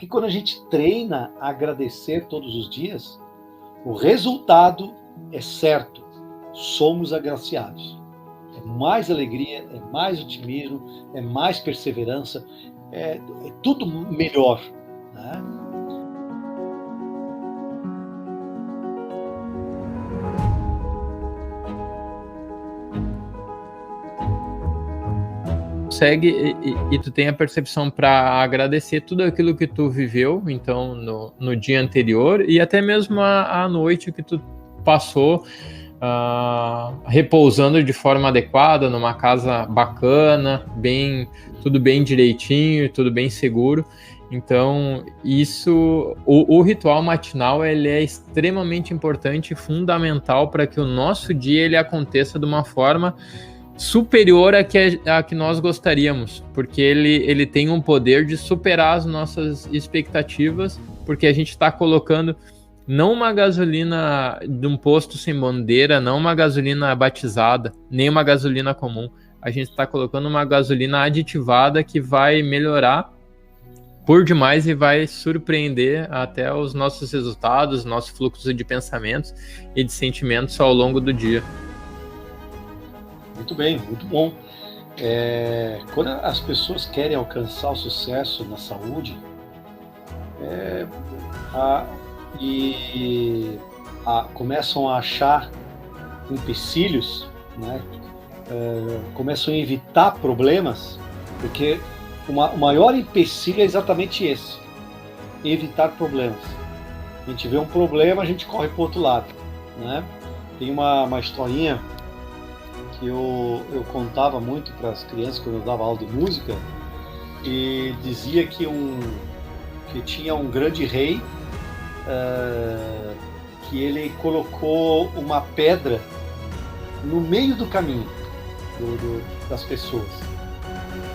que quando a gente treina a agradecer todos os dias, o resultado é certo. Somos agraciados. É mais alegria, é mais otimismo, é mais perseverança, é tudo melhor, né? Consegue e tu tem a percepção para agradecer tudo aquilo que tu viveu, então, no dia anterior, e até mesmo a noite que tu passou repousando de forma adequada, numa casa bacana, tudo bem direitinho, tudo bem seguro. Então, o ritual matinal, ele é extremamente importante e fundamental para que o nosso dia ele aconteça de uma forma superior a que nós gostaríamos, porque ele tem um poder de superar as nossas expectativas, porque a gente está colocando não uma gasolina de um posto sem bandeira, não uma gasolina batizada, nem uma gasolina comum. A gente está colocando uma gasolina aditivada que vai melhorar por demais e vai surpreender até os nossos resultados, nosso fluxo de pensamentos e de sentimentos ao longo do dia. Muito bem, muito bom. Quando as pessoas querem alcançar o sucesso na saúde, começam a achar empecilhos, né? Começam a evitar problemas, porque o maior empecilho é exatamente esse: evitar problemas. A gente vê um problema, a gente corre para o outro lado, né? Tem uma historinha que eu contava muito para as crianças quando eu dava aula de música, e dizia que tinha um grande rei que ele colocou uma pedra no meio do caminho das pessoas.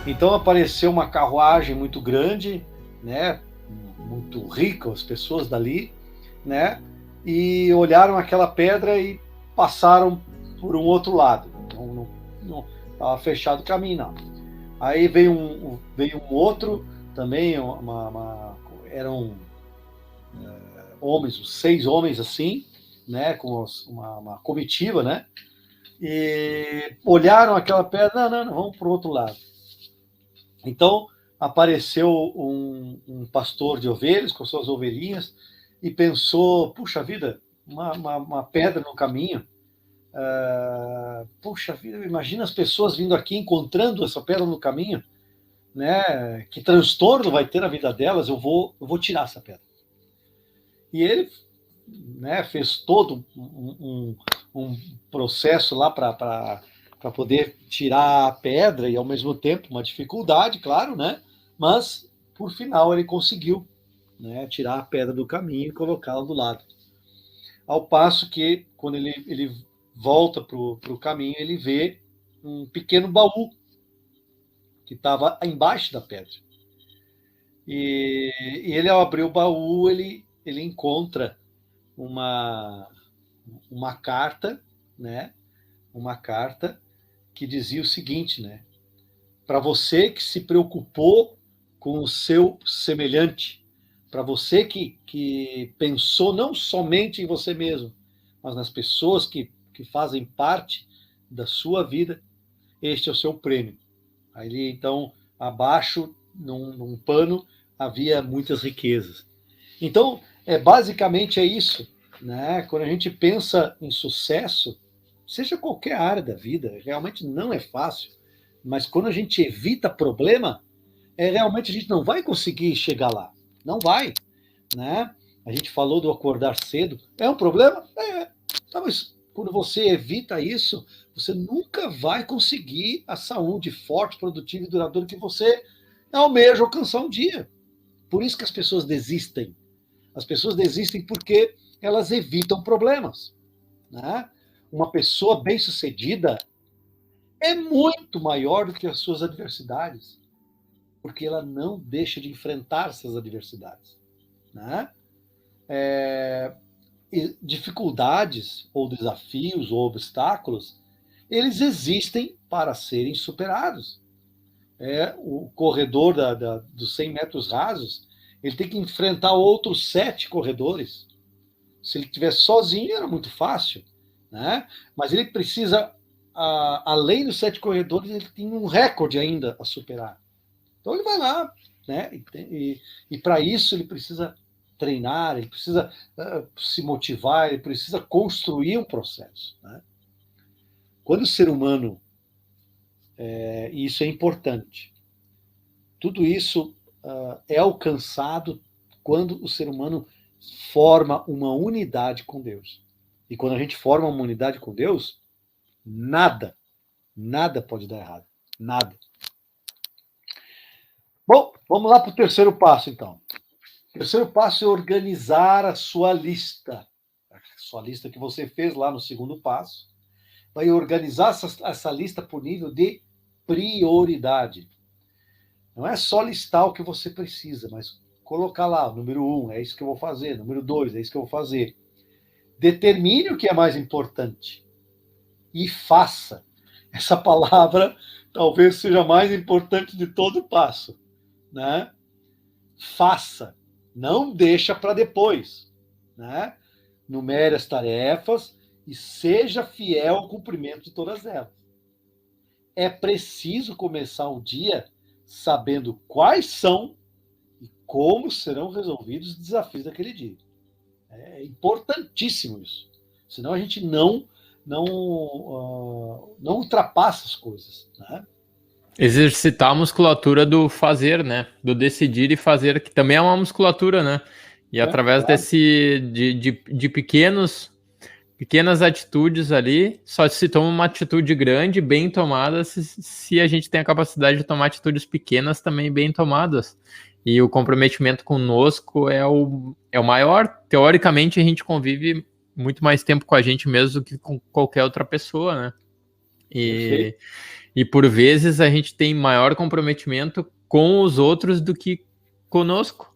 Então apareceu uma carruagem muito grande, né, muito rica, as pessoas dali, né, e olharam aquela pedra e passaram por um outro lado. Não estava fechado o caminho, não. Aí veio um outro também, eram homens, 6 homens assim, né, com uma comitiva, né, e olharam aquela pedra, não, vamos para o outro lado. Então apareceu um pastor de ovelhas com suas ovelhinhas e pensou, puxa vida, uma pedra no caminho, puxa vida, imagina as pessoas vindo aqui encontrando essa pedra no caminho, né? Que transtorno vai ter na vida delas, eu vou tirar essa pedra. E ele, né, fez todo um processo lá para poder tirar a pedra, e ao mesmo tempo uma dificuldade, claro, né? Mas por final ele conseguiu, né, tirar a pedra do caminho e colocá-la do lado. Ao passo que quando ele volta para o caminho, ele vê um pequeno baú que estava embaixo da pedra. E ele, ao abrir o baú, ele encontra uma carta, né? Uma carta que dizia o seguinte, né? Para você que se preocupou com o seu semelhante, para você que pensou não somente em você mesmo, mas nas pessoas que fazem parte da sua vida, este é o seu prêmio. Ali, então, abaixo, num pano, havia muitas riquezas. Então, basicamente é isso, né? Quando a gente pensa em sucesso, seja qualquer área da vida, realmente não é fácil, mas quando a gente evita problema, realmente a gente não vai conseguir chegar lá. Não vai, né? A gente falou do acordar cedo. É um problema? Mas quando você evita isso, você nunca vai conseguir a saúde forte, produtiva e duradoura que você almeja alcançar um dia. Por isso que as pessoas desistem. As pessoas desistem porque elas evitam problemas, né? Uma pessoa bem-sucedida é muito maior do que as suas adversidades, porque ela não deixa de enfrentar essas adversidades, né? Dificuldades ou desafios ou obstáculos, eles existem para serem superados. O corredor dos 100 metros rasos, ele tem que enfrentar outros 7 corredores. Se ele estiver sozinho, era muito fácil, né? Mas ele precisa, além dos 7 corredores, ele tem um recorde ainda a superar. Então ele vai lá, né? E para isso ele precisa treinar, ele precisa se motivar, ele precisa construir um processo, né? Quando o ser humano, e isso é importante, tudo isso é alcançado quando o ser humano forma uma unidade com Deus. E quando a gente forma uma unidade com Deus, nada pode dar errado. Nada. Bom, vamos lá para o terceiro passo, então. O terceiro passo é organizar a sua lista. A sua lista que você fez lá no segundo passo. Vai organizar essa lista por nível de prioridade. Não é só listar o que você precisa, mas colocar lá, número 1, é isso que eu vou fazer, número 2, é isso que eu vou fazer. Determine o que é mais importante e faça. Essa palavra talvez seja a mais importante de todo o passo, né? Faça, não deixa para depois, né? Numere as tarefas e seja fiel ao cumprimento de todas elas. É preciso começar o dia sabendo quais são e como serão resolvidos os desafios daquele dia. É importantíssimo isso. Senão a gente não ultrapassa as coisas, né? Exercitar a musculatura do fazer, né? Do decidir e fazer, que também é uma musculatura, né? E através Claro. de pequenas atitudes ali, só se toma uma atitude grande, bem tomada, se a gente tem a capacidade de tomar atitudes pequenas também bem tomadas. E o comprometimento conosco é o maior. Teoricamente, a gente convive muito mais tempo com a gente mesmo do que com qualquer outra pessoa, né? E por vezes a gente tem maior comprometimento com os outros do que conosco.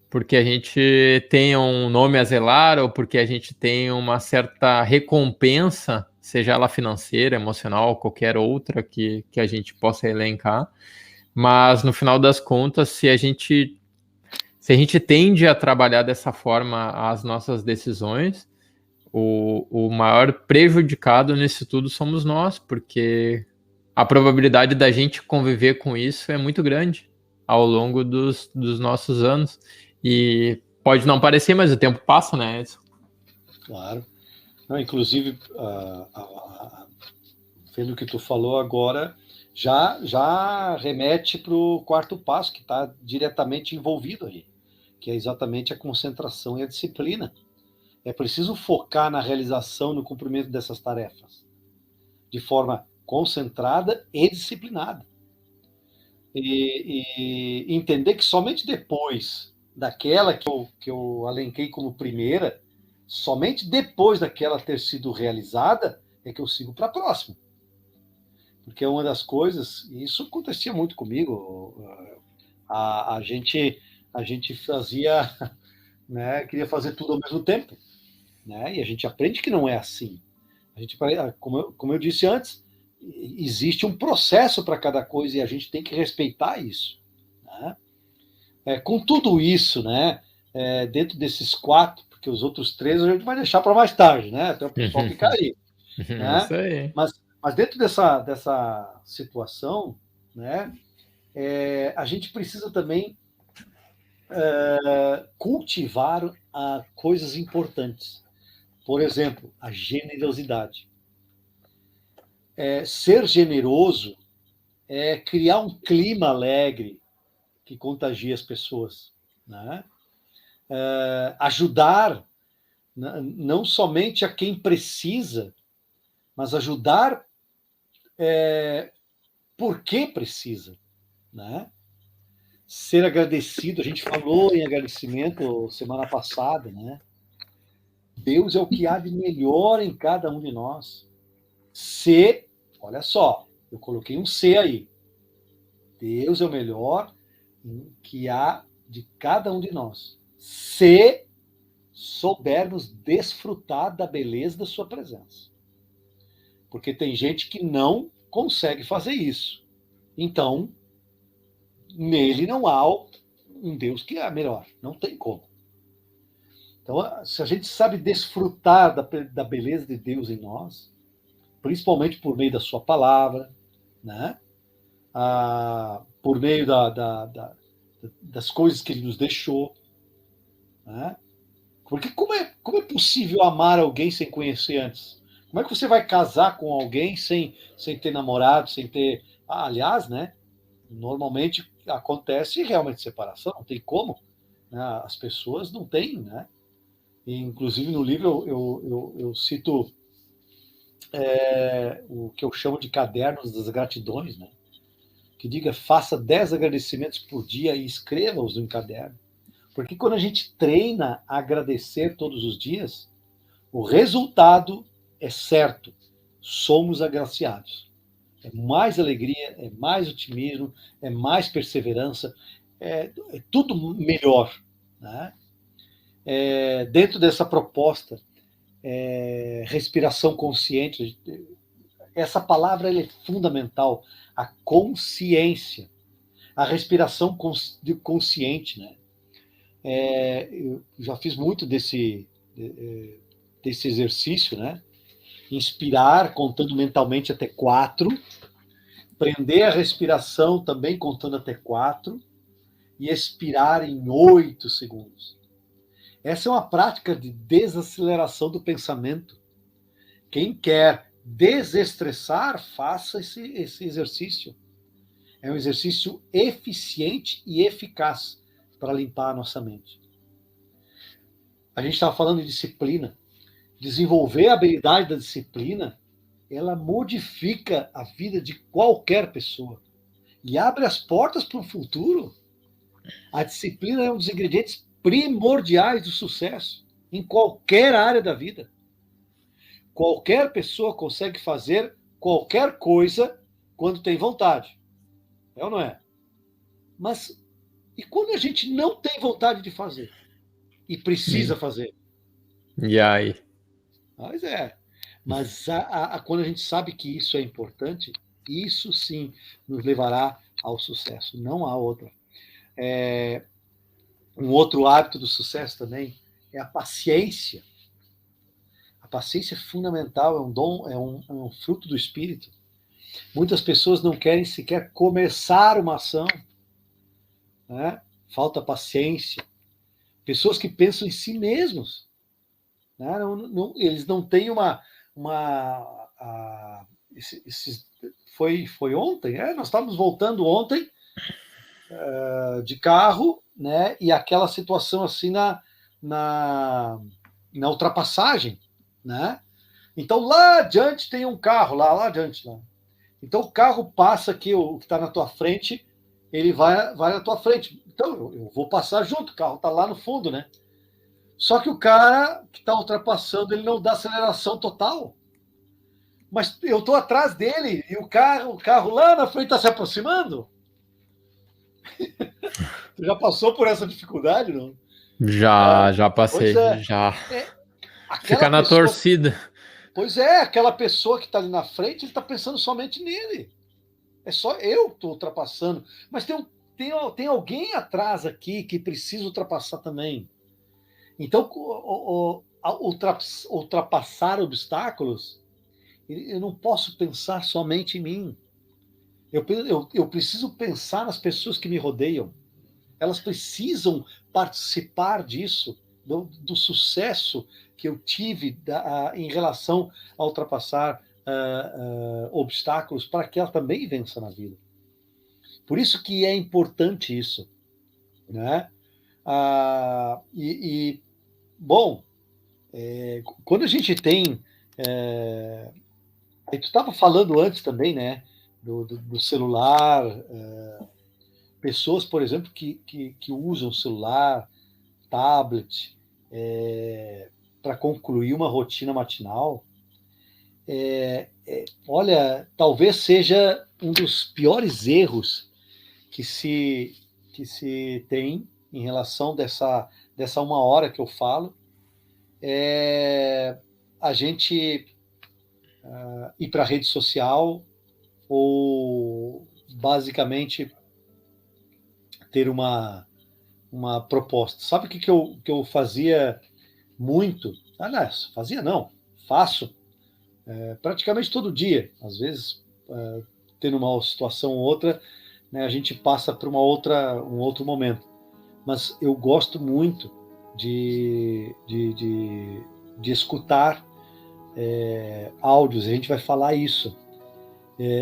Porque a gente tem um nome a zelar ou porque a gente tem uma certa recompensa, seja ela financeira, emocional, qualquer outra que a gente possa elencar. Mas no final das contas, se a gente tende a trabalhar dessa forma as nossas decisões, o maior prejudicado nisso tudo somos nós, porque a probabilidade da gente conviver com isso é muito grande ao longo dos nossos anos. E pode não parecer, mas o tempo passa, né, Edson? Claro. Não, inclusive, vendo o que tu falou agora, já remete para o quarto passo, que está diretamente envolvido aí, que é exatamente a concentração e a disciplina. É preciso focar na realização e no cumprimento dessas tarefas, de forma concentrada e disciplinada. E entender que somente depois daquela que eu alenquei como primeira, somente depois daquela ter sido realizada, é que eu sigo para a próxima. Porque é uma das coisas, e isso acontecia muito comigo, a gente fazia, né, queria fazer tudo ao mesmo tempo, né, e a gente aprende que não é assim. A gente, como eu disse antes, existe um processo para cada coisa e a gente tem que respeitar isso, né? Com tudo isso, né, dentro desses 4, porque os outros 3 a gente vai deixar para mais tarde, né, até o pessoal ficar aí, né? Isso aí. Mas dentro dessa situação, né, a gente precisa também cultivar coisas importantes. Por exemplo, a generosidade. Ser generoso é criar um clima alegre que contagia as pessoas, né? Ajudar não somente a quem precisa, mas ajudar porque precisa, né? Ser agradecido, a gente falou em agradecimento semana passada, né? Deus é o que há de melhor em cada um de nós. Olha só, eu coloquei um C aí. Deus é o melhor que há de cada um de nós. Se soubermos desfrutar da beleza da sua presença. Porque tem gente que não consegue fazer isso. Então, nele não há um Deus que é melhor, não tem como. Então, se a gente sabe desfrutar da beleza de Deus em nós, principalmente por meio da sua palavra, né? Por meio das coisas que ele nos deixou, né? Porque como é possível amar alguém sem conhecer antes? Como é que você vai casar com alguém sem ter namorado, sem ter... aliás, né? Normalmente acontece realmente separação, não tem como. Né? As pessoas não têm, né? E, inclusive no livro eu cito o que eu chamo de cadernos das gratidões, né? Que diga, faça 10 agradecimentos por dia e escreva-os em caderno. Porque quando a gente treina a agradecer todos os dias, o resultado é certo. Somos agraciados. É mais alegria, é mais otimismo, é mais perseverança, é tudo melhor. Né? Dentro dessa proposta, respiração consciente, essa palavra é fundamental, a consciência, a respiração consciente, né? Eu já fiz muito desse exercício, né? Inspirar contando mentalmente até 4, prender a respiração também contando até 4 e expirar em 8 segundos. Essa é uma prática de desaceleração do pensamento. Quem quer desestressar, faça esse exercício. É um exercício eficiente e eficaz para limpar a nossa mente. A gente estava falando de disciplina. Desenvolver a habilidade da disciplina, ela modifica a vida de qualquer pessoa e abre as portas para o futuro. A disciplina é um dos ingredientes primordiais do sucesso em qualquer área da vida. Qualquer pessoa consegue fazer qualquer coisa quando tem vontade. É ou não é? Mas e quando a gente não tem vontade de fazer e precisa fazer? E aí? Mas Mas quando a gente sabe que isso é importante, isso sim nos levará ao sucesso. Não há outra. Um outro hábito do sucesso também é a paciência. A paciência é fundamental, é um dom, é um fruto do espírito. Muitas pessoas não querem sequer começar uma ação, né? Falta paciência. Pessoas que pensam em si mesmos, né? Eles não têm foi ontem, nós estávamos voltando ontem de carro, né? E aquela situação assim na ultrapassagem, né? Então lá adiante tem um carro, lá adiante. Lá. Então o carro passa aqui, o que está na tua frente, ele vai na tua frente. Então eu vou passar junto, o carro está lá no fundo, né? Só que o cara que está ultrapassando, ele não dá aceleração total. Mas eu estou atrás dele e o carro lá na frente está se aproximando. Você já passou por essa dificuldade, não? Já passei, já. Fica na pessoa, torcida. Pois é, aquela pessoa que está ali na frente, ele está pensando somente nele. É só eu que estou ultrapassando. Mas tem alguém atrás aqui que precisa ultrapassar também. Então, ultrapassar obstáculos, eu não posso pensar somente em mim. Eu preciso pensar nas pessoas que me rodeiam. Elas precisam participar disso, do sucesso que eu tive em relação a ultrapassar obstáculos para que ela também vença na vida. Por isso que é importante isso. Né? Bom, quando a gente tem... tu estava falando antes também, né? Do celular... pessoas, por exemplo, que usam celular, tablet, para concluir uma rotina matinal, olha, talvez seja um dos piores erros que se tem em relação dessa 1 hora que eu falo, a gente ir para a rede social ou basicamente ter uma uma proposta. Sabe o que eu fazia muito? Aliás, fazia não, faço praticamente todo dia. Às vezes, tendo uma situação ou outra, né, a gente passa por um outro momento. Mas eu gosto muito de escutar áudios, a gente vai falar isso.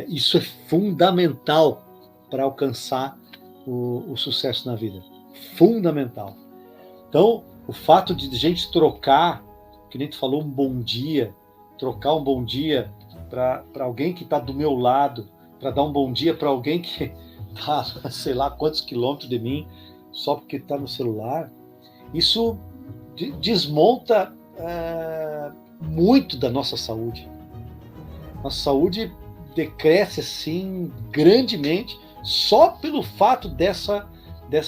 Isso é fundamental para alcançar o sucesso na vida. Fundamental. Então, o fato de a gente trocar, que nem tu falou, um bom dia, trocar um bom dia para alguém que está do meu lado, para dar um bom dia para alguém que está, sei lá quantos quilômetros de mim, só porque está no celular, isso desmonta muito da nossa saúde. Nossa saúde decresce assim grandemente só pelo fato dessa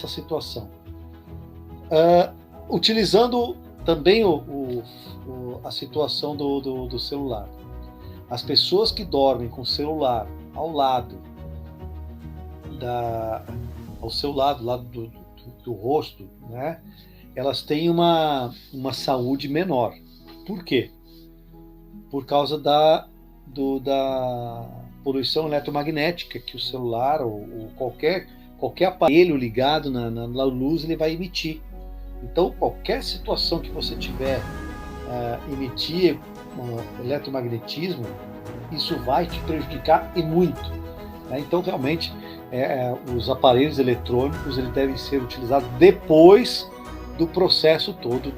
situação. Utilizando também a situação do celular. As pessoas que dormem com o celular ao seu lado do rosto, né? Elas têm uma saúde menor. Por quê? Por causa da poluição eletromagnética que o celular ou qualquer aparelho ligado na luz ele vai emitir. Então, qualquer situação que você tiver emitir eletromagnetismo, isso vai te prejudicar e muito. Né? Então, realmente, os aparelhos eletrônicos eles devem ser utilizados depois do processo todo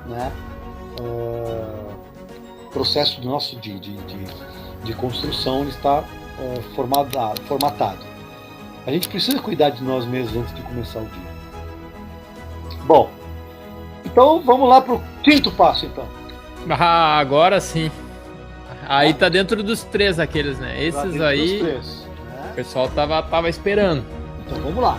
né? Processo do nosso de construção ele está formatado. A gente precisa cuidar de nós mesmos antes de começar o dia. Bom, então vamos lá para o quinto passo, então. Agora sim. Aí tá dentro dos 3 aqueles, né? Esses aí, dos 3, né? O pessoal tava esperando. Então vamos lá.